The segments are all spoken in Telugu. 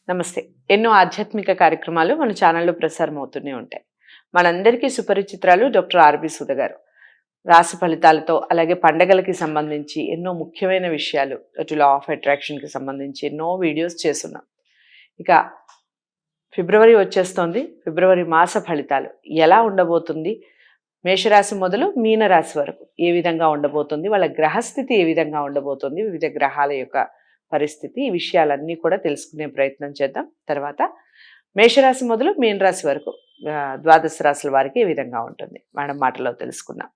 నమస్తే. ఎన్నో ఆధ్యాత్మిక కార్యక్రమాలు మన ఛానల్‌లో ప్రసారం అవుతూనే ఉంటాయి. మనందరికీ సుపరిచితురాలు డాక్టర్ ఆర్‌బి సుధ గారు. రాశి ఫలితాలతో, అలాగే పండగలకి సంబంధించి ఎన్నో ముఖ్యమైన విషయాలు, అటు లా ఆఫ్ అట్రాక్షన్‌కి సంబంధించి ఎన్నో వీడియోస్ చేసున్నాం. ఇక ఫిబ్రవరి వచ్చేస్తోంది. ఫిబ్రవరి మాస ఫలితాలు ఎలా ఉండబోతుంది? మేషరాశి మొదలు మీనరాశి వరకు ఏ విధంగా ఉండబోతుంది? వాళ్ళ గ్రహస్థితి ఏ విధంగా ఉండబోతుంది? వివిధ గ్రహాల యొక్క పరిస్థితి, ఈ విషయాలన్నీ కూడా తెలుసుకునే ప్రయత్నం చేద్దాం. తర్వాత మేషరాశి మొదలు మీనరాశి వరకు ద్వాదశ రాశుల వారికి ఏ విధంగా ఉంటుంది మేడం మాటలో తెలుసుకుందాం.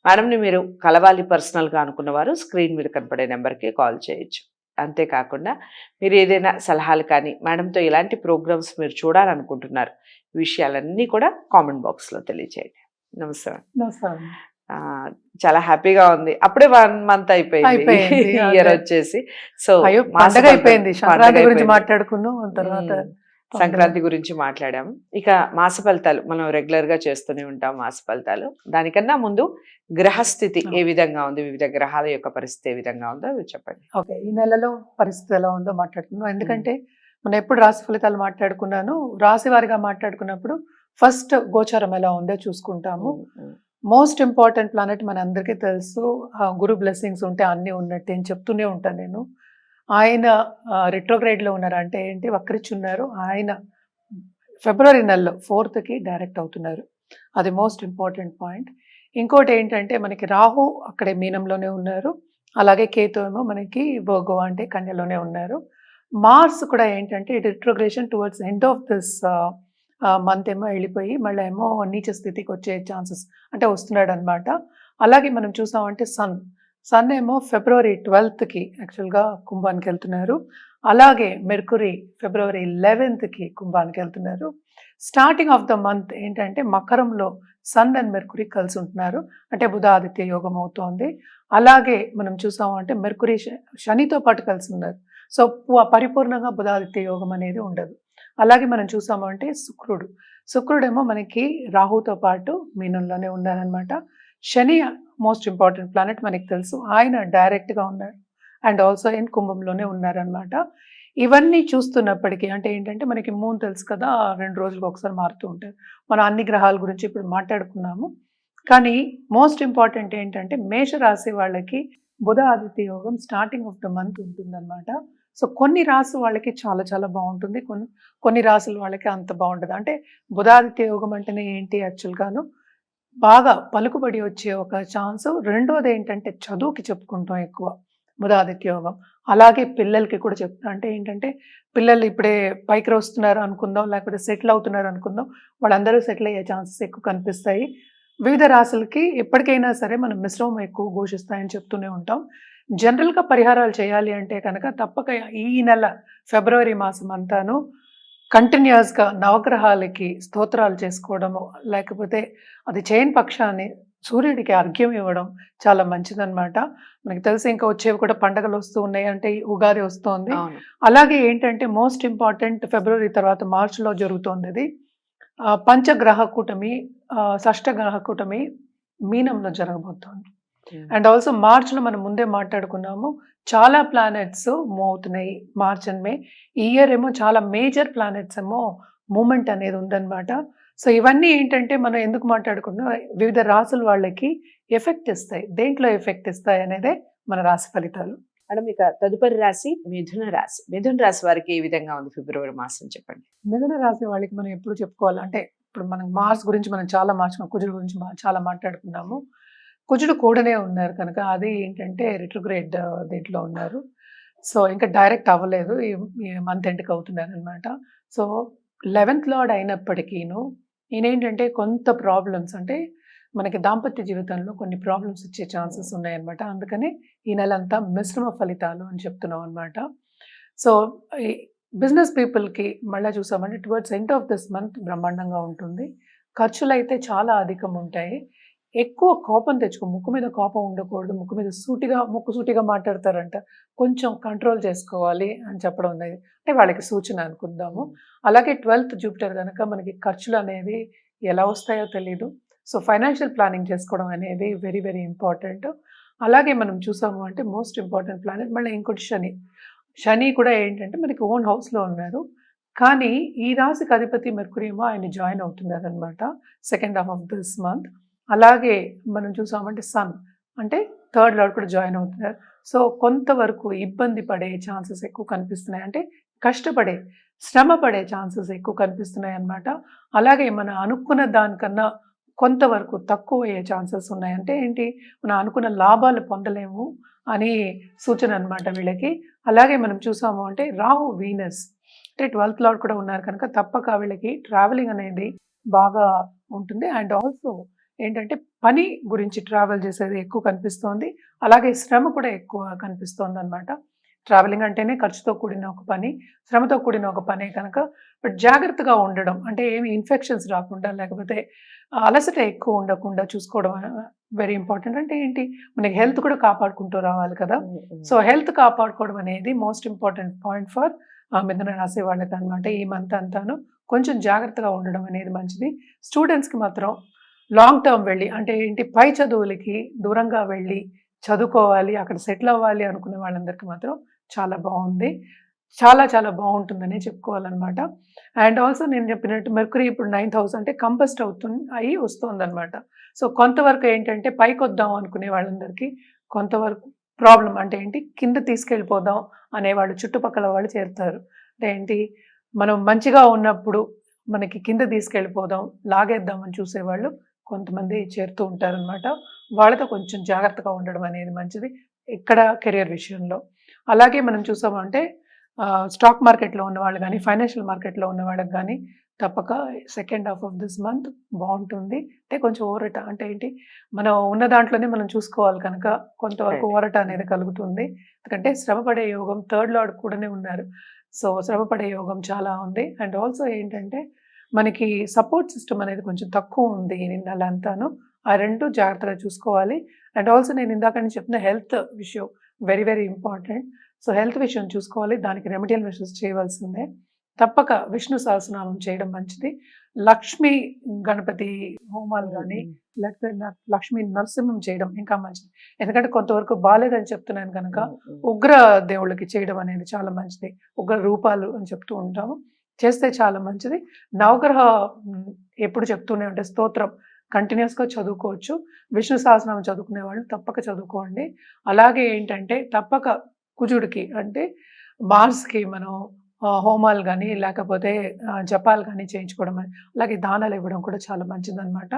మేడంని మీరు కలవాలి పర్సనల్గా అనుకున్న వారు స్క్రీన్ మీద కనపడే నెంబర్కి కాల్ చేయొచ్చు. అంతేకాకుండా మీరు ఏదైనా సలహాలు కానీ, మేడంతో ఎలాంటి ప్రోగ్రామ్స్ మీరు చూడాలనుకుంటున్నారు, ఈ విషయాలన్నీ కూడా కామెంట్ బాక్స్లో తెలియచేయండి. నమస్కారం. నమస్కారం. చాలా హ్యాపీగా ఉంది. అప్పుడే 1 మంత్ అయిపోయింది ఇయర్ వచ్చేసి. సో పండగ అయిపోయింది. సంక్రాంతి గురించి మాట్లాడుకున్నాం. తర్వాత సంక్రాంతి గురించి మాట్లాడాము. ఇక మాస ఫలితాలు మనం రెగ్యులర్ గా చేస్తూనే ఉంటాం. మాస ఫలితాలు దానికన్నా ముందు గ్రహస్థితి ఏ విధంగా ఉంది, వివిధ గ్రహాల యొక్క పరిస్థితి ఏ విధంగా ఉందో అవి చెప్పండి. ఓకే, ఈ నెలలో పరిస్థితి ఎలా ఉందో మాట్లాడుకున్నాం. ఎందుకంటే మనం ఎప్పుడు రాశి ఫలితాలు మాట్లాడుకున్నాను, రాశి వారిగా మాట్లాడుకున్నప్పుడు ఫస్ట్ గోచారం ఎలా ఉందో చూసుకుంటాము. మోస్ట్ ఇంపార్టెంట్ ప్లానెట్ మన అందరికీ తెలుసు. గురు బ్లెస్సింగ్స్ ఉంటే అన్నీ ఉన్నట్టు అని చెప్తూనే ఉంటాను నేను. ఆయన రిట్రోగ్రేడ్లో ఉన్నారు, అంటే ఏంటి, వక్రిచున్నారు. ఆయన ఫిబ్రవరి నెలలో 4th డైరెక్ట్ అవుతున్నారు. అది మోస్ట్ ఇంపార్టెంట్ పాయింట్. ఇంకోటి ఏంటంటే మనకి రాహు అక్కడే మీనంలోనే ఉన్నారు, అలాగే కేతు ఏమో మనకి వర్గో అంటే కన్యలోనే ఉన్నారు. మార్స్ కూడా ఏంటంటే retrogression towards end of this month ఏమో వెళ్ళిపోయి మళ్ళీ ఏమో నీచ స్థితికి వచ్చే ఛాన్సెస్ అంటే వస్తున్నాడు అనమాట. అలాగే మనం చూసామంటే సన్ ఏమో ఫిబ్రవరి 12th యాక్చువల్గా కుంభానికి వెళ్తున్నారు. అలాగే మెర్కురీ ఫిబ్రవరి 11th కుంభానికి వెళ్తున్నారు. స్టార్టింగ్ ఆఫ్ ద మంత్ ఏంటంటే మకరంలో సన్ అండ్ మెర్కురీ కలిసి ఉంటున్నారు, అంటే బుధ ఆదిత్య యోగం అవుతోంది. అలాగే మనం చూసామంటే మెర్కురీ శనితో పాటు కలిసి ఉన్నారు. సో పరిపూర్ణంగా బుధాదిత్య యోగం అనేది ఉండదు. అలాగే మనం చూసామంటే శుక్రుడేమో మనకి రాహుతో పాటు మీనంలోనే ఉన్నారనమాట. శని మోస్ట్ ఇంపార్టెంట్ ప్లానెట్ మనకి తెలుసు, ఆయన డైరెక్ట్గా ఉన్నారు అండ్ ఆల్సో ఇన్ కుంభంలోనే ఉన్నారనమాట. ఇవన్నీ చూస్తున్నప్పటికీ అంటే ఏంటంటే మనకి మూన్ తెలుసు కదా, 2 రోజులకు ఒకసారి మారుతూ ఉంటారు. మనం అన్ని గ్రహాల గురించి ఇప్పుడు మాట్లాడుకున్నాము. కానీ మోస్ట్ ఇంపార్టెంట్ ఏంటంటే మేషరాశి వాళ్ళకి బుధ ఆదిత్య యోగం స్టార్టింగ్ ఆఫ్ ద మంత్ ఉంటుందన్నమాట. సో కొన్ని రాశి వాళ్ళకి చాలా చాలా బాగుంటుంది, కొన్ని రాశుల వాళ్ళకి అంత బాగుంటుంది. అంటే బుధాదిత్య యోగం అంటేనే ఏంటి, యాక్చువల్గాను బాగా పలుకుబడి వచ్చే ఒక ఛాన్స్. రెండోది ఏంటంటే చదువుకి చెప్పుకుంటాం ఎక్కువ బుధాదిత్య యోగం. అలాగే పిల్లలకి కూడా చెప్తాం. అంటే ఏంటంటే పిల్లలు ఇప్పుడే పైకి వస్తున్నారు అనుకుందాం, లేకపోతే సెటిల్ అవుతున్నారు అనుకుందాం, వాళ్ళందరూ సెటిల్ అయ్యే ఛాన్సెస్ ఎక్కువ కనిపిస్తాయి. వివిధ రాశులకి ఎప్పటికైనా సరే మనం మిశ్రమం ఎక్కువ ఘోషిస్తాయని చెప్తూనే ఉంటాం. జనరల్గా పరిహారాలు చేయాలి అంటే కనుక తప్పక ఈ నెల ఫిబ్రవరి మాసం అంతాను కంటిన్యూస్గా నవగ్రహాలకి స్తోత్రాలు చేసుకోవడము, లేకపోతే అది చేయని పక్షాన్ని సూర్యుడికి అర్ఘ్యం ఇవ్వడం చాలా మంచిదన్నమాట. మనకి తెలిసి ఇంకా వచ్చేవి కూడా పండుగలు వస్తూ ఉన్నాయి, అంటే ఉగాది వస్తోంది. అలాగే ఏంటంటే మోస్ట్ ఇంపార్టెంట్ ఫిబ్రవరి తర్వాత మార్చిలో జరుగుతోంది అది పంచగ్రహ కూటమి, షష్టగ్రహ కూటమి మీనంలో జరగబోతోంది. అండ్ ఆల్సో మార్చ్లో మనం ముందే మాట్లాడుకున్నాము, చాలా ప్లానెట్స్ మూవ్ అవుతున్నాయి మార్చ్ అండ్ మే. ఈ ఇయర్ ఏమో చాలా మేజర్ ప్లానెట్స్ ఏమో మూమెంట్ అనేది ఉందన్నమాట. సో ఇవన్నీ ఏంటంటే మనం ఎందుకు మాట్లాడుకుంటున్నాం, వివిధ రాసుల వాళ్ళకి ఎఫెక్ట్ ఇస్తాయి. దేంట్లో ఎఫెక్ట్ ఇస్తాయి అనేదే మన రాశి ఫలితాలు. మేడం, ఇక తదుపరి రాశి మిథున రాశి. మిథున రాశి వారికి ఏ విధంగా ఉంది ఫిబ్రవరి మాసం చెప్పండి. మిథున రాశి వాళ్ళకి మనం ఎప్పుడు చెప్పుకోవాలి అంటే, ఇప్పుడు మనం మార్స్ గురించి మనం చాలా కుజుడు గురించి చాలా మాట్లాడుకున్నాము. కుజుడు కూడానే ఉన్నారు కనుక అది ఏంటంటే రిట్రోగ్రేడ్ దీంట్లో ఉన్నారు. సో ఇంకా డైరెక్ట్ అవ్వలేదు, ఈ మంత్ ఎండ్కి అవుతున్నారు అనమాట. సో 11th లార్డ్ అయినప్పటికీను ఈయన ఏంటంటే కొంత ప్రాబ్లమ్స్, అంటే మనకి దాంపత్య జీవితంలో కొన్ని ప్రాబ్లమ్స్ వచ్చే ఛాన్సెస్ ఉన్నాయన్నమాట. అందుకని ఈ నెల అంతా మిశ్రమ ఫలితాలు అని చెప్తున్నాం అనమాట. సో ఈ బిజినెస్ పీపుల్కి మళ్ళీ చూసామంటే towards end of this month బ్రహ్మాండంగా ఉంటుంది. ఖర్చులు అయితే చాలా అధికం ఉంటాయి. ఎక్కువ కోపం తెచ్చుకో, ముక్కు మీద కోపం ఉండకూడదు, ముక్కు మీద ముక్కు సూటిగా మాట్లాడతారంట, కొంచెం కంట్రోల్ చేసుకోవాలి అని చెప్పడం ఉన్నది, అంటే వాళ్ళకి సూచన అనుకుందాము. అలాగే 12th జూపిటర్ కనుక మనకి ఖర్చులు అనేది ఎలా వస్తాయో తెలీదు. సో ఫైనాన్షియల్ ప్లానింగ్ చేసుకోవడం అనేది వెరీ వెరీ ఇంపార్టెంట్. అలాగే మనం చూసాము అంటే మోస్ట్ ఇంపార్టెంట్ ప్లానెట్ మళ్ళీ ఇంకోటి శని కూడా ఏంటంటే మనకి ఓన్ హౌస్లో ఉన్నారు. కానీ ఈ రాశికి అధిపతి మెర్కురీ ఏమో ఆయన జాయిన్ అవుతున్నారనమాట second half of this month. అలాగే మనం చూసామంటే సన్ అంటే థర్డ్ లార్డ్ కూడా జాయిన్ అవుతున్నారు. సో కొంతవరకు ఇబ్బంది పడే ఛాన్సెస్ ఎక్కువ కనిపిస్తున్నాయి, అంటే కష్టపడే శ్రమ పడే ఛాన్సెస్ ఎక్కువ కనిపిస్తున్నాయి అన్నమాట. అలాగే మనం అనుకున్న దానికన్నా కొంతవరకు తక్కువ అయ్యే ఛాన్సెస్ ఉన్నాయి. అంటే ఏంటి, మనం అనుకున్న లాభాలు పొందలేము అని సూచన అనమాట వీళ్ళకి. అలాగే మనం చూసాము అంటే రాహు వీనస్ అంటే 12th లార్డ్ కూడా ఉన్నారు కనుక తప్పక వీళ్ళకి ట్రావెలింగ్ అనేది బాగా ఉంటుంది. అండ్ ఆల్సో ఏంటంటే పని గురించి ట్రావెల్ చేసేది ఎక్కువ కనిపిస్తోంది. అలాగే శ్రమ కూడా ఎక్కువ కనిపిస్తోంది అనమాట. ట్రావెలింగ్ అంటేనే ఖర్చుతో కూడిన ఒక పని, శ్రమతో కూడిన ఒక పనే కనుక బట్ జాగ్రత్తగా ఉండడం, అంటే ఏమి ఇన్ఫెక్షన్స్ రాకుండా లేకపోతే అలసట ఎక్కువ ఉండకుండా చూసుకోవడం వెరీ ఇంపార్టెంట్. అంటే ఏంటి, మనకి హెల్త్ కూడా కాపాడుకుంటూ రావాలి కదా. సో హెల్త్ కాపాడుకోవడం అనేది మోస్ట్ ఇంపార్టెంట్ పాయింట్ ఫర్ మిథున రాశి వాళ్ళకి అనమాట. ఈ మంత్ అంతాను కొంచెం జాగ్రత్తగా ఉండడం అనేది మంచిది. స్టూడెంట్స్కి మాత్రం లాంగ్ టర్మ్ వెళ్ళి, అంటే ఏంటి, పై చదువులకి దూరంగా వెళ్ళి చదువుకోవాలి, అక్కడ సెటిల్ అవ్వాలి అనుకునే వాళ్ళందరికీ మాత్రం చాలా బాగుంది, చాలా చాలా బాగుంటుందనే చెప్పుకోవాలన్నమాట. అండ్ ఆల్సో నేను చెప్పినట్టు మెర్కురీ ఇప్పుడు 9th హౌస్ అంటే కంబస్ట్ అయ్యి వస్తుంది అనమాట. సో కొంతవరకు ఏంటంటే పైకి వద్దాం అనుకునే వాళ్ళందరికీ కొంతవరకు ప్రాబ్లం, అంటే ఏంటి, కింద తీసుకెళ్ళిపోదాం అనేవాళ్ళు చుట్టుపక్కల వాళ్ళు చేరుతారు. అంటే ఏంటి, మనం మంచిగా ఉన్నప్పుడు మనకి కింద తీసుకెళ్ళిపోదాం, లాగేద్దామని చూసేవాళ్ళు కొంతమంది చేరుతూ ఉంటారనమాట. వాళ్ళతో కొంచెం జాగ్రత్తగా ఉండడం అనేది మంచిది ఇక్కడ కెరియర్ విషయంలో. అలాగే మనం చూసామంటే స్టాక్ మార్కెట్లో ఉన్న వాళ్ళు కానీ ఫైనాన్షియల్ మార్కెట్లో ఉన్న వాళ్ళకి కానీ తప్పక second half of this month బాగుంటుంది. అంటే కొంచెం ఓరట, అంటే ఏంటి, మనం ఉన్న దాంట్లోనే మనం చూసుకోవాలి కనుక కొంతవరకు ఓరట అనేది కలుగుతుంది. ఎందుకంటే శ్రమపడే యోగం థర్డ్ లార్డ్ కూడానే ఉన్నారు. సో శ్రమపడే యోగం చాలా ఉంది. అండ్ ఆల్సో ఏంటంటే మనకి సపోర్ట్ సిస్టమ్ అనేది కొంచెం తక్కువ ఉంది ఈ నెల అంతాను. ఆ రెండు జాగ్రత్తగా చూసుకోవాలి. అండ్ ఆల్సో నేను ఇందాక నుంచి చెప్పిన హెల్త్ విషయం very very important. So health విషయం చూసుకోవాలి, దానికి రెమెడియల్ మెషర్స్ చేయవలసిందే. తప్పక విష్ణు సహస్రనామం చేయడం మంచిది. లక్ష్మీ గణపతి హోమాలు కానీ లేకపోతే లక్ష్మీ నరసింహం చేయడం ఇంకా మంచిది. ఎందుకంటే కొంతవరకు బాగాలేదని చెప్తున్నాను కనుక ఉగ్ర దేవుళ్ళకి చేయడం అనేది చాలా మంచిది. ఉగ్ర రూపాలు అని చెప్తూ ఉంటాము, చేస్తే చాలా మంచిది. నవగ్రహ ఎప్పుడు చెప్తూనే ఉంటే స్తోత్రం కంటిన్యూస్గా చదువుకోవచ్చు. విష్ణు సహస్రనామం చదువుకునే వాళ్ళు తప్పక చదువుకోండి. అలాగే ఏంటంటే తప్పక కుజుడికి అంటే మార్స్కి మనం హోమాలు కానీ లేకపోతే జపాలు కానీ చేయించుకోవడం, అలాగే దానాలు ఇవ్వడం కూడా చాలా మంచిదన్నమాట.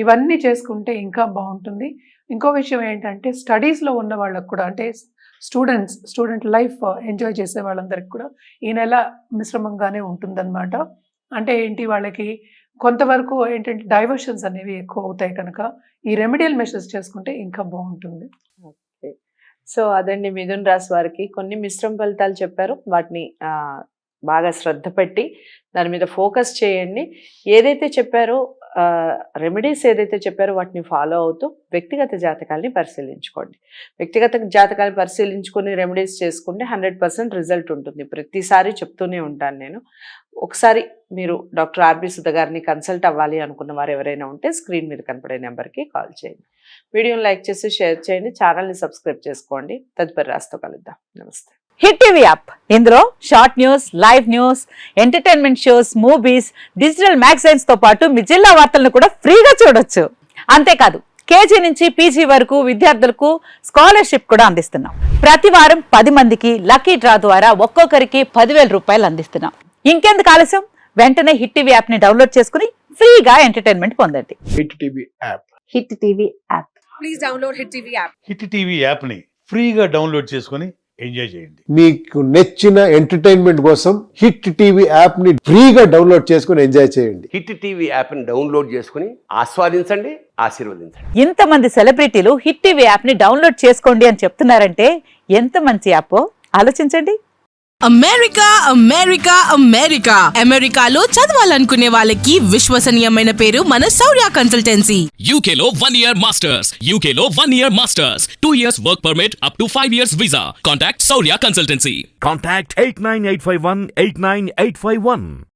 ఇవన్నీ చేసుకుంటే ఇంకా బాగుంటుంది. ఇంకో విషయం ఏంటంటే స్టడీస్లో ఉన్న వాళ్ళకు కూడా, అంటే స్టూడెంట్ లైఫ్ ఎంజాయ్ చేసే వాళ్ళందరికీ కూడా ఈ నెల మిశ్రమంగానే ఉంటుందన్నమాట. అంటే ఏంటి, వాళ్ళకి కొంతవరకు ఏంటంటే డైవర్షన్స్ అనేవి ఎక్కువ అవుతాయి కనుక ఈ రెమెడియల్ మెషర్స్ చేసుకుంటే ఇంకా బాగుంటుంది. సో అదండి, మిథున రాశి వారికి కొన్ని మిశ్రమ ఫలితాలు చెప్పారు. వాటిని బాగా శ్రద్ధ పెట్టి దాని మీద ఫోకస్ చేయండి. ఏదైతే చెప్పారో రెమెడీస్ ఏదైతే చెప్పారో వాటిని ఫాలో అవుతూ వ్యక్తిగత జాతకాలని పరిశీలించుకోండి. వ్యక్తిగత జాతకాలను పరిశీలించుకొని రెమెడీస్ చేసుకుంటే 100% రిజల్ట్ ఉంటుంది. ప్రతిసారి చెప్తూనే ఉంటాను నేను. ఒకసారి మీరు డాక్టర్ ఆర్బి సుధ గారిని కన్సల్ట్ అవ్వాలి అనుకున్న వారు ఎవరైనా ఉంటే స్క్రీన్ మీద కనపడే నెంబర్కి కాల్ చేయండి. వీడియోని లైక్ చేసి షేర్ చేయండి, ఛానల్ని సబ్స్క్రైబ్ చేసుకోండి. తదుపరి రాశితో కలుద్దాం. నమస్తే. హిట్ టీవీ యాప్, ఇందులో short news, live news, entertainment shows, movies, digital magazines తో పాటు మీ జిల్లా వార్తలను కూడా ఫ్రీగా చూడొచ్చు. అంతేకాదు కేజీ నుంచి పీజీ వరకు విద్యార్థులకు స్కాలర్షిప్ కూడా అందిస్తున్నాం. ప్రతి వారం 10 మందికి లక్కీ డ్రా ద్వారా ఒక్కొక్కరికి 10,000 రూపాయలు అందిస్తున్నాం. ఇంకెందుకు ఆలస్యం, వెంటనే హిట్ టీవీ యాప్ ని డౌన్లోడ్ చేసుకుని ఫ్రీగా ఎంటర్టైన్మెంట్ పొందండి. Hit TV app. Hit TV app. Please download hit TV app. Hit TV app ని ఫ్రీగా డౌన్లోడ్ చేసుకొని ఎంజాయ్ చేయండి. మీకు నచ్చిన ఎంటర్టైన్మెంట్ కోసం హిట్ టీవీ యాప్ ని ఫ్రీగా డౌన్లోడ్ చేసుకొని ఎంజాయ్ చేయండి. హిట్ టీవీ యాప్ ని డౌన్లోడ్ చేసుకుని ఆస్వాదించండి, ఆశీర్వదించండి. ఇంతమంది సెలబ్రిటీలు హిట్ టీవీ యాప్ ని డౌన్లోడ్ చేసుకోండి అని చెప్తున్నారంటే ఎంత మంచి యాప్ ఆలోచించండి. అమెరికా అమెరికా అమెరికా అమెరికాలో చదవాలనుకునే వాళ్ళకి విశ్వసనీయమైన పేరు మన శౌర్య కన్సల్టెన్సీ. UK లో 1 year masters. UK లో 1 year masters. 2 years work permit up to 5 years visa. Contact Saurya Consultancy. Contact 89851 89851.